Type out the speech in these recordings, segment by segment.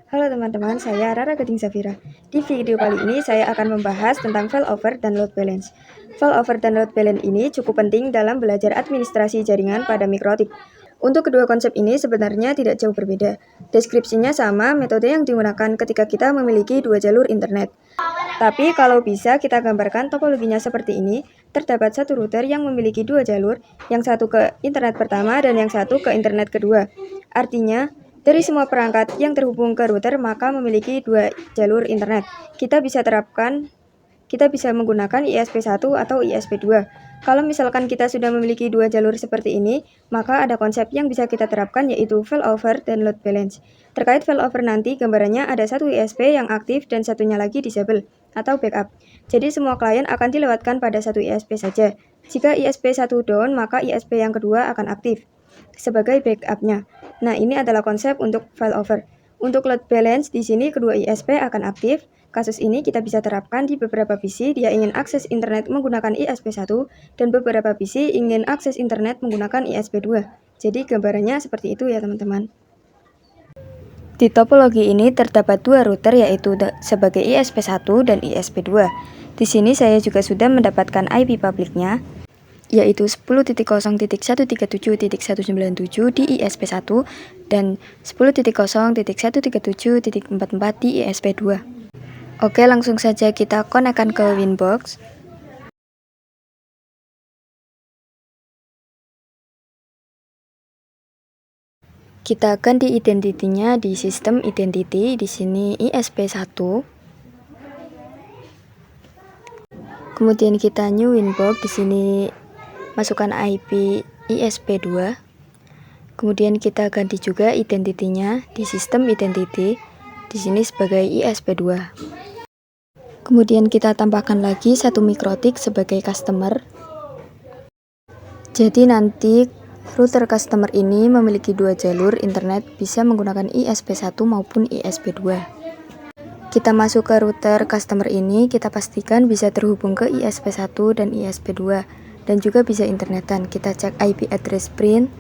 Halo teman-teman, saya Rara Gading Zafira. Di video kali ini saya akan membahas tentang failover dan load balance. Failover dan load balance ini cukup penting dalam belajar administrasi jaringan pada mikrotik. Untuk kedua konsep ini sebenarnya tidak jauh berbeda. Deskripsinya sama, metode yang digunakan ketika kita memiliki dua jalur internet. Tapi kalau bisa kita gambarkan topologinya seperti ini, terdapat satu router yang memiliki dua jalur, yang satu ke internet pertama dan yang satu ke internet kedua. Artinya, dari semua perangkat yang terhubung ke router maka memiliki dua jalur internet. Kita bisa menggunakan ISP1 atau ISP2. Kalau misalkan kita sudah memiliki dua jalur seperti ini, maka ada konsep yang bisa kita terapkan yaitu failover dan load balance. Terkait failover nanti, gambarannya ada satu ISP yang aktif dan satunya lagi disable atau backup. Jadi semua klien akan dilewatkan pada satu ISP saja. Jika ISP1 down, maka ISP yang kedua akan aktif sebagai backupnya. Nah, ini adalah konsep untuk failover. Untuk load balance, di sini kedua ISP akan aktif. Kasus ini kita bisa terapkan di beberapa PC dia ingin akses internet menggunakan ISP1 dan beberapa PC ingin akses internet menggunakan ISP2. Jadi gambarannya seperti itu ya teman-teman. Di topologi ini terdapat dua router yaitu sebagai ISP1 dan ISP2. Di sini saya juga sudah mendapatkan IP publiknya yaitu 10.0.137.197 di ISP1 dan 10.0.137.44 di ISP2. Oke, langsung saja kita konekkan ke Winbox. Kita ganti identitinya di sistem identity, di sini ISP1. Kemudian kita new Winbox, di sini masukkan IP ISP2. Kemudian kita ganti juga identitinya di sistem identity, di sini sebagai ISP2. Kemudian kita tambahkan lagi satu mikrotik sebagai customer. Jadi nanti router customer ini memiliki dua jalur internet, bisa menggunakan ISP1 maupun ISP2. Kita masuk ke router customer ini, kita pastikan bisa terhubung ke ISP1 dan ISP2 dan juga bisa internetan. Kita cek IP address print.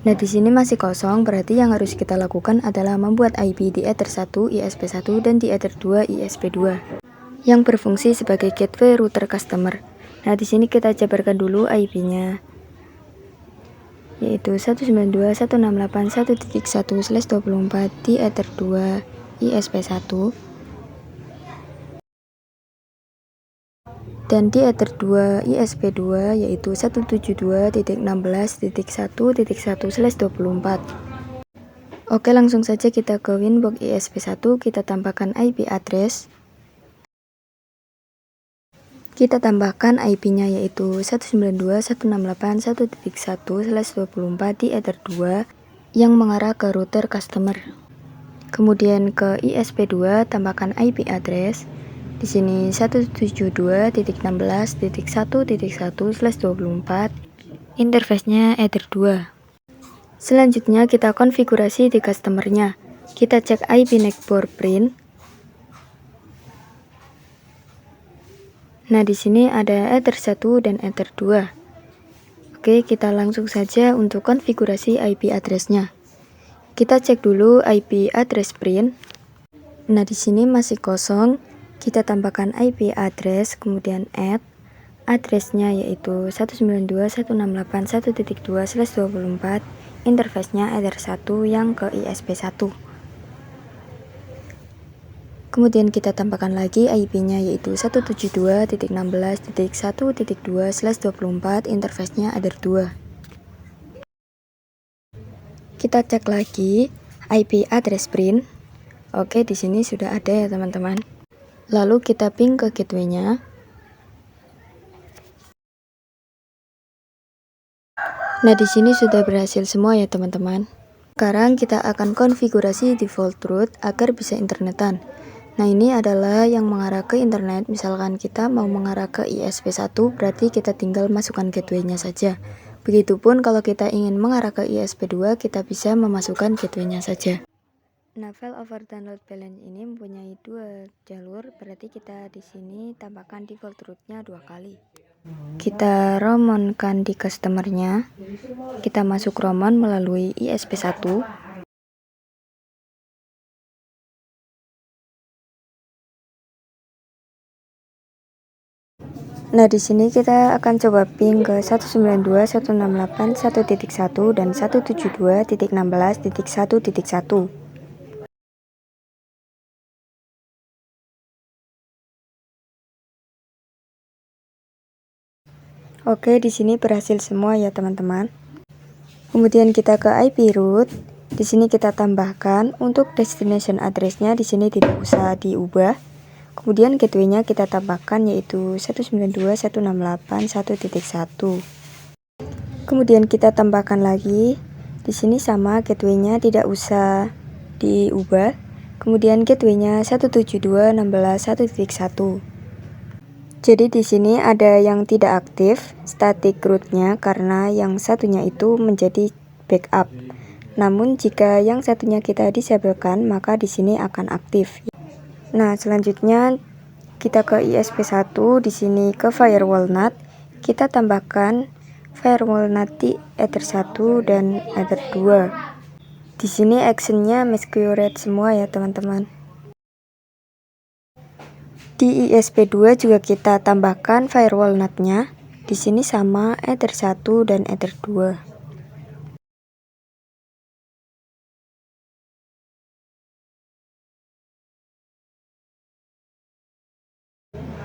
Nah, di sini masih kosong, berarti yang harus kita lakukan adalah membuat IP di ether 1 ISP1 dan di ether 2 ISP2 yang berfungsi sebagai gateway router customer. Nah, di sini kita jabarkan dulu IP-nya yaitu 192.168.1.1/24 di ether 2 ISP1 dan di ether 2 ISP2 yaitu 172.16.1.1/24. Oke, langsung saja kita ke Winbox ISP1, kita tambahkan IP address. Kita tambahkan IP-nya yaitu 192.168.1.1/24 di ether 2 yang mengarah ke router customer. Kemudian ke ISP2 tambahkan IP address. Di sini 172.16.1.1/24. Interface-nya ether 2. Selanjutnya kita konfigurasi di customer-nya. Kita cek IP network print. Nah, di sini ada ether 1 dan ether 2. Oke, kita langsung saja untuk konfigurasi IP address-nya. Kita cek dulu IP address print. Nah, di sini masih kosong. Kita tambahkan IP address, kemudian add. Address-nya yaitu 192.168.1.2/24. Interface-nya ether 1 yang ke ISP1. Kemudian kita tambahkan lagi IP-nya yaitu 172.16.1.2/24, interface-nya ether 2. Kita cek lagi IP address print. Oke, di sini sudah ada ya teman-teman. Lalu kita ping ke gateway-nya. Nah, di sini sudah berhasil semua ya teman-teman. Sekarang kita akan konfigurasi default route agar bisa internetan. Nah, ini adalah yang mengarah ke internet. Misalkan kita mau mengarah ke ISP1, berarti kita tinggal masukkan gateway-nya saja. Begitupun kalau kita ingin mengarah ke ISP2, kita bisa memasukkan gateway-nya saja. Nah, failover dan load balance ini mempunyai dua jalur, berarti kita di sini tambahkan default route-nya 2 kali. Kita romonkan di customer-nya. Kita masuk romon melalui ISP1. Nah, di sini kita akan coba ping ke 192.168.1.1 dan 172.16.1.1. Oke, di sini berhasil semua ya, teman-teman. Kemudian kita ke IP root. Di sini kita tambahkan untuk destination address-nya di sini tidak usah diubah. Kemudian gateway-nya kita tambahkan yaitu 192.168.1.1. Kemudian kita tambahkan lagi. Di sini sama, gateway-nya tidak usah diubah. Kemudian gateway-nya 172.16.1.1. Jadi di sini ada yang tidak aktif static root-nya karena yang satunya itu menjadi backup. Namun jika yang satunya kita disablekan, maka di sini akan aktif. Nah, selanjutnya kita ke ISP1, di sini ke firewall NAT. Kita tambahkan firewall NAT di Ether 1 dan Ether 2. Di sini actionnya masquerade semua ya, teman-teman. Di ISP2 juga kita tambahkan firewall NAT-nya. Di sini sama Ether 1 dan Ether 2.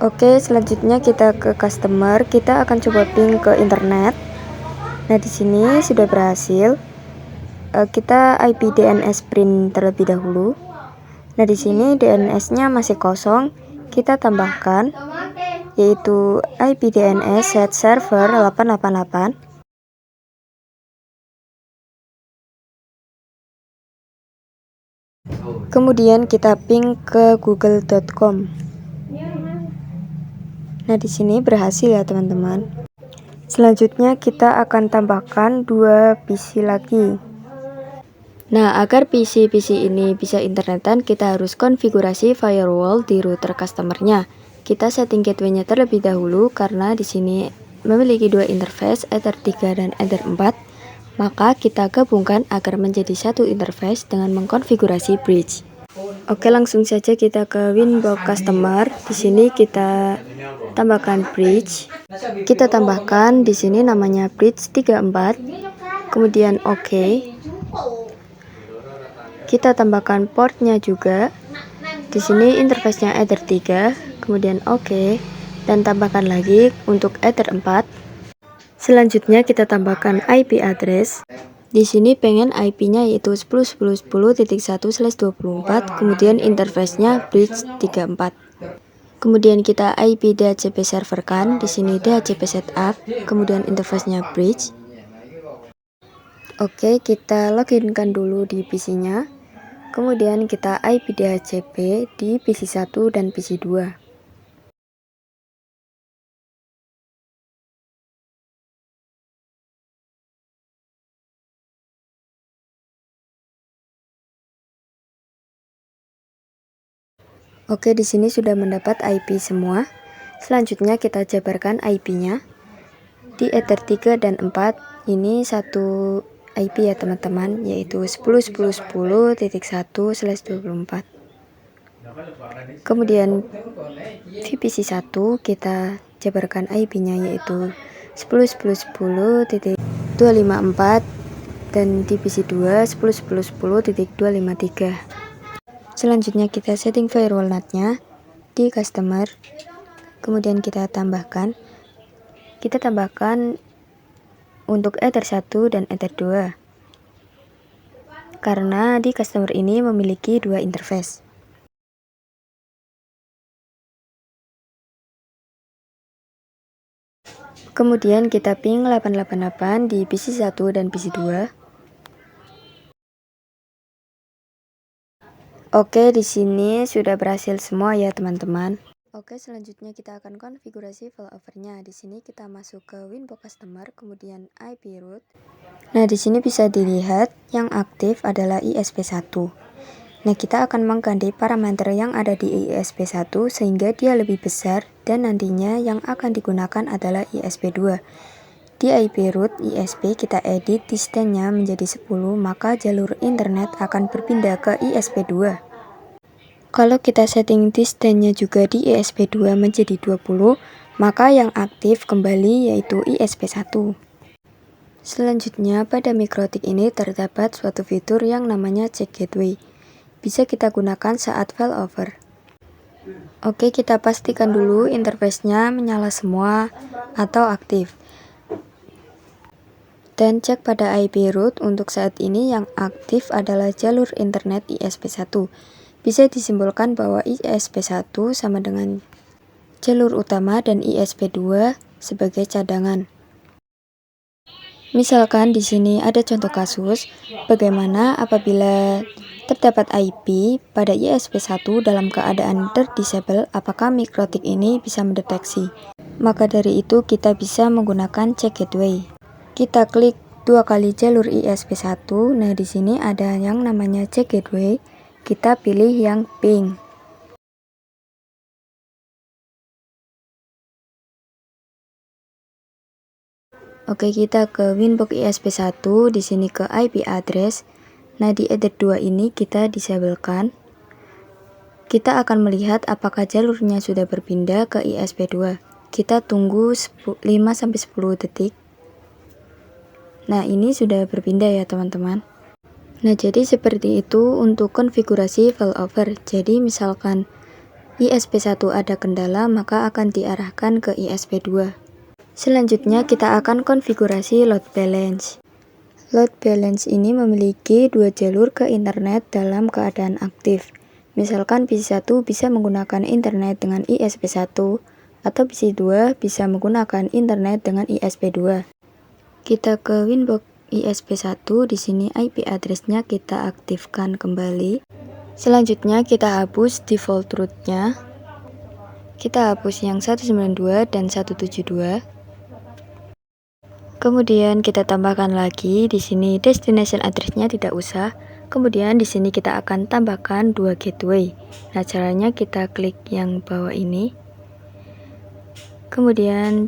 Oke, selanjutnya kita ke customer. Kita akan coba ping ke internet. Nah, di sini sudah berhasil. Kita IP DNS print terlebih dahulu. Nah, di sini DNS-nya masih kosong. Kita tambahkan yaitu IP DNS set server 888. Kemudian kita ping ke google.com. Nah, di sini berhasil ya, teman-teman. Selanjutnya kita akan tambahkan 2 PC lagi. Nah, agar PC-PC ini bisa internetan, kita harus konfigurasi firewall di router customernya. Kita setting gateway-nya terlebih dahulu karena di sini memiliki 2 interface, Ether 3 dan Ether 4. Maka kita gabungkan agar menjadi satu interface dengan mengkonfigurasi bridge. Oke, langsung saja kita ke Winbox customer. Di sini kita tambahkan bridge. Kita tambahkan di sini namanya bridge 34. Kemudian oke. Kita tambahkan portnya juga. Di sini interface-nya Ether 3, kemudian oke, dan tambahkan lagi untuk Ether 4. Selanjutnya kita tambahkan IP address. Di sini pengen IP-nya yaitu 10.10.10.1/24, kemudian interface-nya bridge 34. Kemudian kita IP DHCP serverkan. Di sini DHCP setup, kemudian interface-nya bridge. Oke, kita loginkan dulu di PC-nya. Kemudian kita IP DHCP di PC 1 dan PC 2. Oke, di sini sudah mendapat IP semua. Selanjutnya kita jabarkan IP-nya. Di Ether 3 dan 4 ini satu IP ya, teman-teman, yaitu 10.10.10.1/24. Kemudian VPC 1 kita jabarkan IP-nya yaitu 10.10.10.254 dan di PC 2 10.10.10.253. Selanjutnya kita setting firewall NAT-nya di customer. Kemudian kita tambahkan untuk Ether 1 dan Ether 2 karena di customer ini memiliki 2 interface. Kemudian kita ping 888 di PC 1 dan PC 2. Oke, di sini sudah berhasil semua ya, teman-teman. Oke, selanjutnya kita akan konfigurasi failovernya. Di sini kita masuk ke Winbox customer, kemudian IP root. Nah, di sini bisa dilihat yang aktif adalah ISP1. Nah, kita akan mengganti parameter yang ada di ISP1 sehingga dia lebih besar dan nantinya yang akan digunakan adalah ISP2. Di IP root ISP kita edit distance-nya menjadi 10, maka jalur internet akan berpindah ke ISP2. Kalau kita setting distance-nya juga di ISP2 menjadi 20, maka yang aktif kembali yaitu ISP1. Selanjutnya, pada mikrotik ini terdapat suatu fitur yang namanya check gateway. Bisa kita gunakan saat failover. Oke, kita pastikan dulu interface-nya menyala semua atau aktif. Dan cek pada IP root. Untuk saat ini yang aktif adalah jalur internet ISP1. Bisa disimbolkan bahwa ISP1 sama dengan jalur utama dan ISP2 sebagai cadangan. Misalkan di sini ada contoh kasus bagaimana apabila terdapat IP pada ISP1 dalam keadaan terdisable, apakah mikrotik ini bisa mendeteksi. Maka dari itu kita bisa menggunakan check gateway. Kita klik 2 kali jalur ISP1. Nah, di sini ada yang namanya check gateway. Kita pilih yang ping. Oke, kita ke Winbox ISP1, di sini ke IP address. Nah, di edit 2 ini kita disablekan. Kita akan melihat apakah jalurnya sudah berpindah ke ISP2. Kita tunggu 5-10 detik. Nah, ini sudah berpindah ya, teman-teman. Nah, jadi seperti itu untuk konfigurasi failover. Jadi, misalkan ISP1 ada kendala, maka akan diarahkan ke ISP2. Selanjutnya kita akan konfigurasi load balance. Load balance ini memiliki 2 jalur ke internet dalam keadaan aktif. Misalkan PC1 bisa menggunakan internet dengan ISP1 atau PC2 bisa menggunakan internet dengan ISP2. Kita ke Winbox ISP1, di sini IP address-nya kita aktifkan kembali. Selanjutnya kita hapus default root-nya. Kita hapus yang 192 dan 172. Kemudian kita tambahkan lagi di sini destination address-nya tidak usah. Kemudian di sini kita akan tambahkan 2 gateway. Nah, caranya kita klik yang bawah ini. Kemudian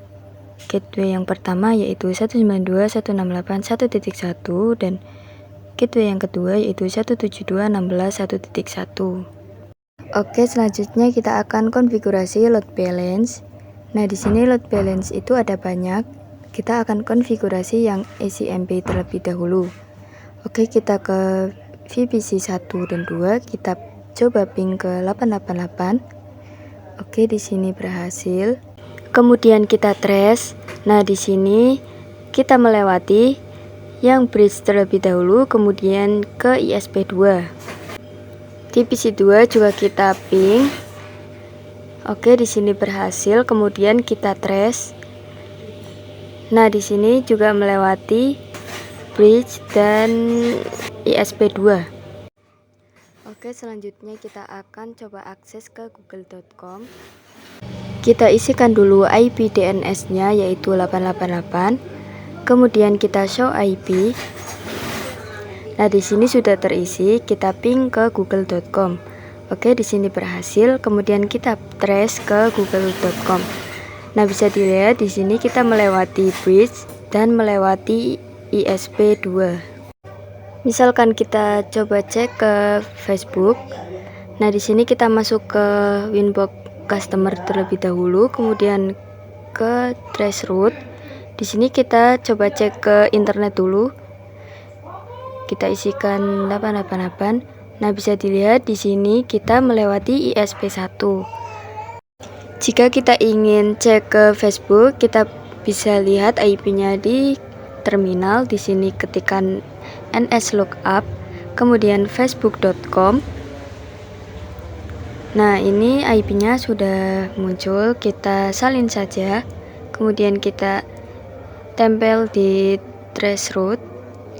gateway yang pertama yaitu 192.168.1.1 dan gateway yang kedua yaitu 172.16.1.1. Oke, selanjutnya kita akan konfigurasi load balance. Nah, di sini load balance itu ada banyak. Kita akan konfigurasi yang ACMP terlebih dahulu. Oke, kita ke VPC 1 dan 2, kita coba ping ke 888. Oke, di sini berhasil. Kemudian kita trace. Nah, di sini kita melewati yang bridge terlebih dahulu, kemudian ke ISP2. Di PC2 juga kita ping. Oke, di sini berhasil. Kemudian kita trace. Nah, di sini juga melewati bridge dan ISP2. Oke, selanjutnya kita akan coba akses ke google.com. Kita isikan dulu IP DNS-nya yaitu 888. Kemudian kita show IP. Nah, di sini sudah terisi, kita ping ke google.com. Oke, di sini berhasil. Kemudian kita trace ke google.com. Nah, bisa dilihat di sini kita melewati bridge dan melewati ISP2. Misalkan kita coba cek ke Facebook. Nah, di sini kita masuk ke Winbox Customer terlebih dahulu, kemudian ke trace root. Di sini kita coba cek ke internet dulu. Kita isikan 888. Nah, bisa dilihat di sini kita melewati ISP1. Jika kita ingin cek ke Facebook, kita bisa lihat IP-nya di terminal. Di sini ketikan nslookup, kemudian facebook.com. Nah, ini IP-nya sudah muncul. Kita salin saja. Kemudian kita tempel di traceroute.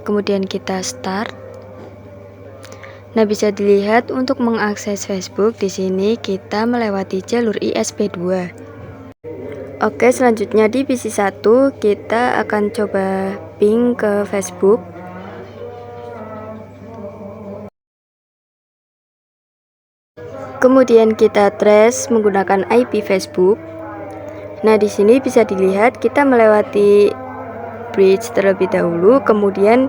Kemudian kita start. Nah, bisa dilihat untuk mengakses Facebook di sini kita melewati jalur ISP2. Oke, selanjutnya di PC1 kita akan coba ping ke Facebook. Kemudian kita trace menggunakan IP Facebook. Nah, di sini bisa dilihat kita melewati bridge terlebih dahulu, kemudian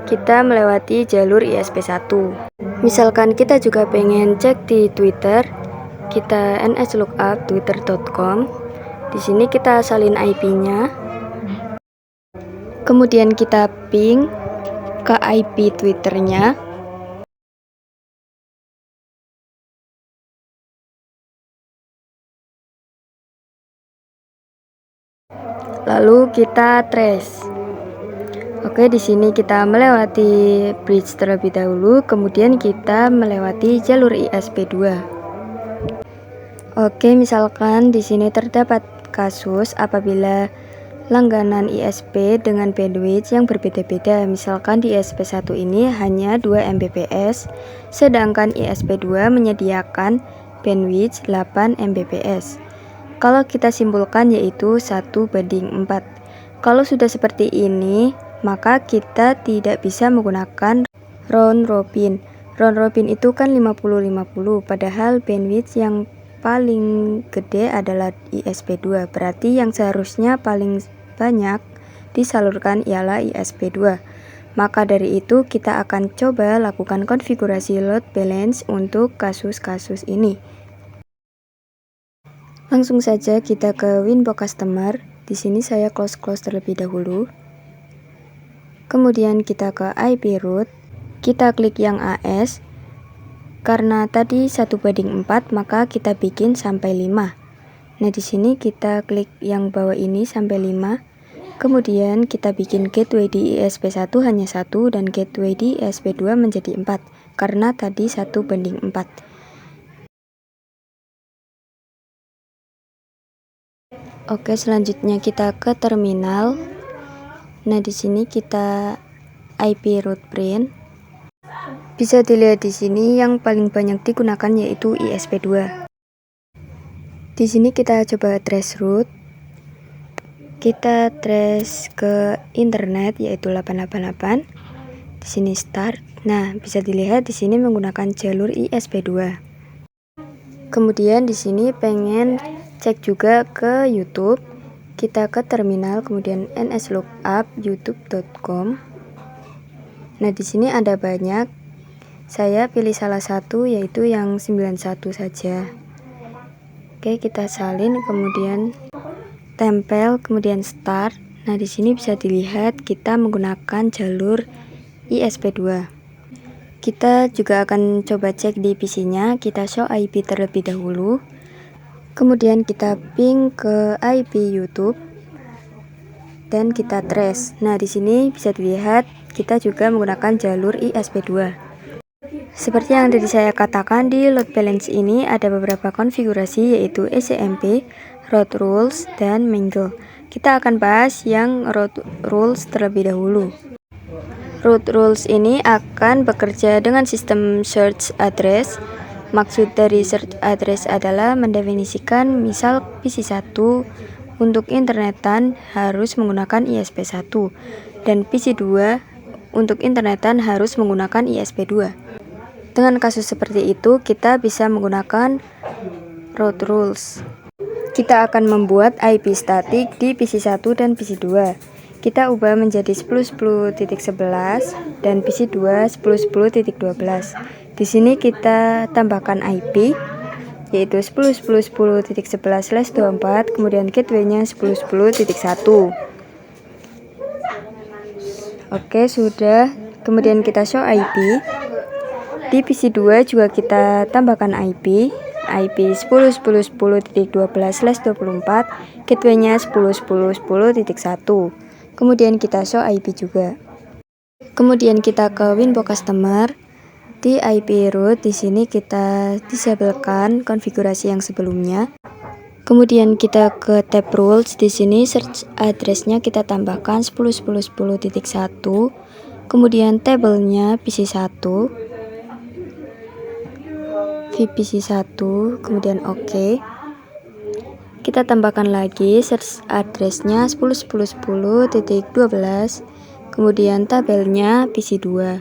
kita melewati jalur ISP1. Misalkan kita juga pengen cek di Twitter, kita nslookup twitter.com. Di sini kita salin IP-nya. Kemudian kita ping ke IP Twitter-nya. Lalu kita trace. Oke, di sini kita melewati bridge terlebih dahulu, kemudian kita melewati jalur ISP2. Oke, misalkan di sini terdapat kasus apabila langganan ISP dengan bandwidth yang berbeda-beda. Misalkan di ISP1 ini hanya 2 Mbps, sedangkan ISP2 menyediakan bandwidth 8 Mbps. Kalau kita simpulkan yaitu 1:4. Kalau sudah seperti ini, maka kita tidak bisa menggunakan round robin. Round robin itu kan 50-50, padahal bandwidth yang paling gede adalah ISP2. Berarti yang seharusnya paling banyak disalurkan ialah ISP2. Maka dari itu kita akan coba lakukan konfigurasi load balance untuk kasus-kasus ini. Langsung saja kita ke Winbox Customer. Di sini saya close terlebih dahulu. Kemudian kita ke IP route, kita klik yang AS. Karena tadi 1:4, maka kita bikin sampai 5. Nah, di sini kita klik yang bawah ini sampai 5. Kemudian kita bikin gateway di ISP1 hanya 1 dan gateway di ISP2 menjadi 4 karena tadi 1:4. Oke, selanjutnya kita ke terminal. Nah, di sini kita IP route print. Bisa dilihat di sini yang paling banyak digunakan yaitu ISP2. Di sini kita coba trace route. Kita trace ke internet yaitu 888. Di sini start. Nah, bisa dilihat di sini menggunakan jalur ISP2. Kemudian di sini pengen cek juga ke YouTube. Kita ke terminal, kemudian nslookup youtube.com. Nah, di sini ada banyak. Saya pilih salah satu yaitu yang 91 saja. Oke, kita salin, kemudian tempel, kemudian start. Nah, di sini bisa dilihat kita menggunakan jalur ISP2. Kita juga akan coba cek di PC-nya. Kita show IP terlebih dahulu. Kemudian kita ping ke IP YouTube dan kita trace. Nah, di sini bisa dilihat kita juga menggunakan jalur ISP2. Seperti yang tadi saya katakan, di load balance ini ada beberapa konfigurasi yaitu ECMP, route rules, dan mingle. Kita akan bahas yang route rules terlebih dahulu. Route rules ini akan bekerja dengan sistem search address. Maksud dari search address adalah mendefinisikan misal PC1 untuk internetan harus menggunakan ISP1 dan PC2 untuk internetan harus menggunakan ISP2. Dengan kasus seperti itu kita bisa menggunakan route rules. Kita akan membuat IP statik di PC1 dan PC2. Kita ubah menjadi 10.10.11 dan PC2 10.10.12. Di sini kita tambahkan IP yaitu 10.10.10/24, kemudian gateway-nya 10.10.1. Oke, sudah. Kemudian kita show IP. Di PC2 juga kita tambahkan IP 10.10.10.12/24, gateway-nya 10.10.10.1. Kemudian kita show IP juga. Kemudian kita ke Winbox Customer. Di IP route di sini kita disablekan konfigurasi yang sebelumnya. Kemudian kita ke tab rules. Di sini search address-nya kita tambahkan 10.10.10.1. Kemudian table-nya PC1. VPC1, kemudian OK. Kita tambahkan lagi search address-nya 10.10.10.12. Kemudian tabelnya PC2.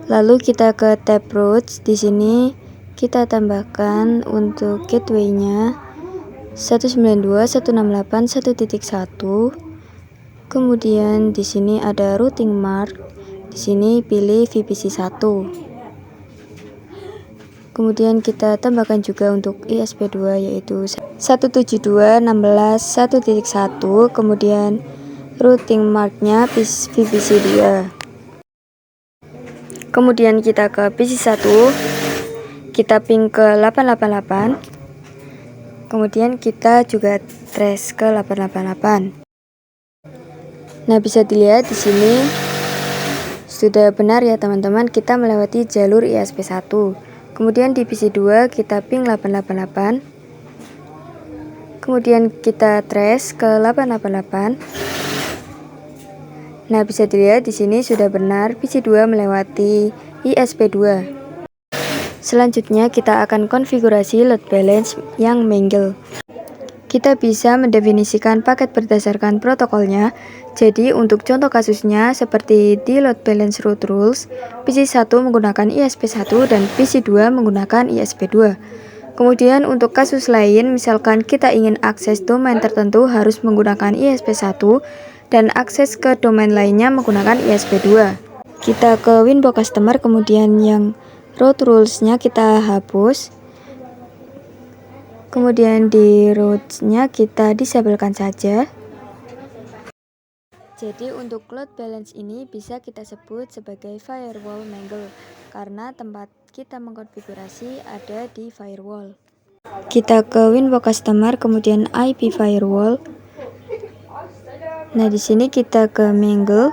Lalu kita ke tab routes. Di sini kita tambahkan untuk gateway-nya 192.168.1.1. Kemudian di sini ada routing mark. Di sini pilih VPC1. Kemudian kita tambahkan juga untuk ISP2 yaitu 172.16.1.1, kemudian routing marknya VPC 2. Kemudian kita ke PC 1, kita ping ke 888, kemudian kita juga trace ke 888. Nah, bisa dilihat di sini sudah benar ya teman-teman, kita melewati jalur ISP1. Kemudian di PC 2 kita ping 888, kemudian kita trace ke 888. Nah, bisa dilihat di sini sudah benar PC 2 melewati ISP2. Selanjutnya kita akan konfigurasi load balance yang mangle. Kita bisa mendefinisikan paket berdasarkan protokolnya. Jadi untuk contoh kasusnya seperti di load balance root rules, PC 1 menggunakan ISP1 dan PC 2 menggunakan ISP2. Kemudian untuk kasus lain, misalkan kita ingin akses domain tertentu harus menggunakan ISP1 dan akses ke domain lainnya menggunakan ISP2. Kita ke window customer, kemudian yang root rules-nya kita hapus. Kemudian di routes-nya kita disablekan saja. Jadi untuk load balance ini bisa kita sebut sebagai firewall mangle karena tempat kita mengkonfigurasi ada di firewall. Kita ke window customer, kemudian IP firewall. Nah, di sini kita ke mangle,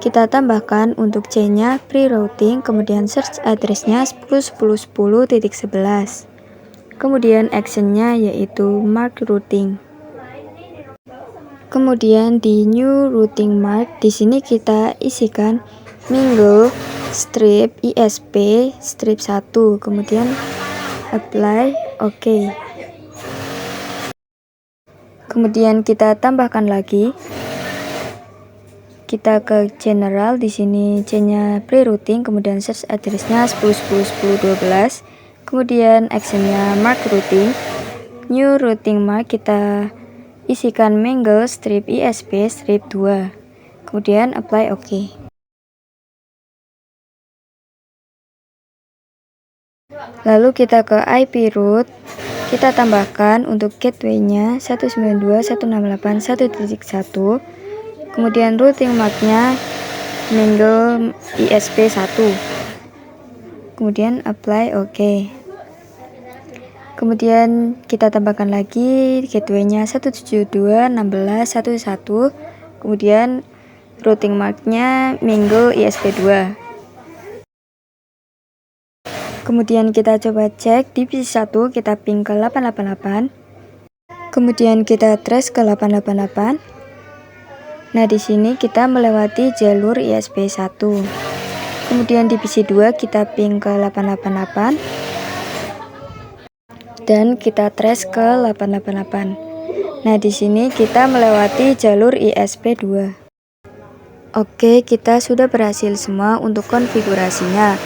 kita tambahkan untuk C-nya pre-routing, kemudian search address-nya 10.10.10.11. Kemudian action-nya yaitu mark routing. Kemudian di new routing mark, di sini kita isikan mingle strip ISP strip 1, kemudian apply OK. Kemudian kita tambahkan lagi. Kita ke general, di sini C-nya pre-routing, kemudian search address-nya 10.10.10.12. Kemudian action-nya mark routing. New routing mark kita isikan mangle strip ISP strip 2. Kemudian apply OK. Lalu kita ke IP route, kita tambahkan untuk gateway-nya 192.168.1.1. Kemudian routing mark-nya mangle ISP1. Kemudian apply OK. Kemudian kita tambahkan lagi gateway-nya 172.16.1.1. Kemudian routing mark-nya mangle ISP2. Kemudian kita coba cek di PC 1, kita ping ke 888. Kemudian kita trace ke 888. Nah, di sini kita melewati jalur ISP1. Kemudian di PC 2 kita ping ke 888 dan kita trace ke 888. Nah, di sini kita melewati jalur ISP2. Oke, kita sudah berhasil semua untuk konfigurasinya.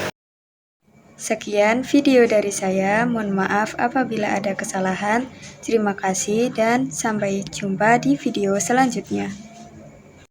Sekian video dari saya, mohon maaf apabila ada kesalahan. Terima kasih dan sampai jumpa di video selanjutnya.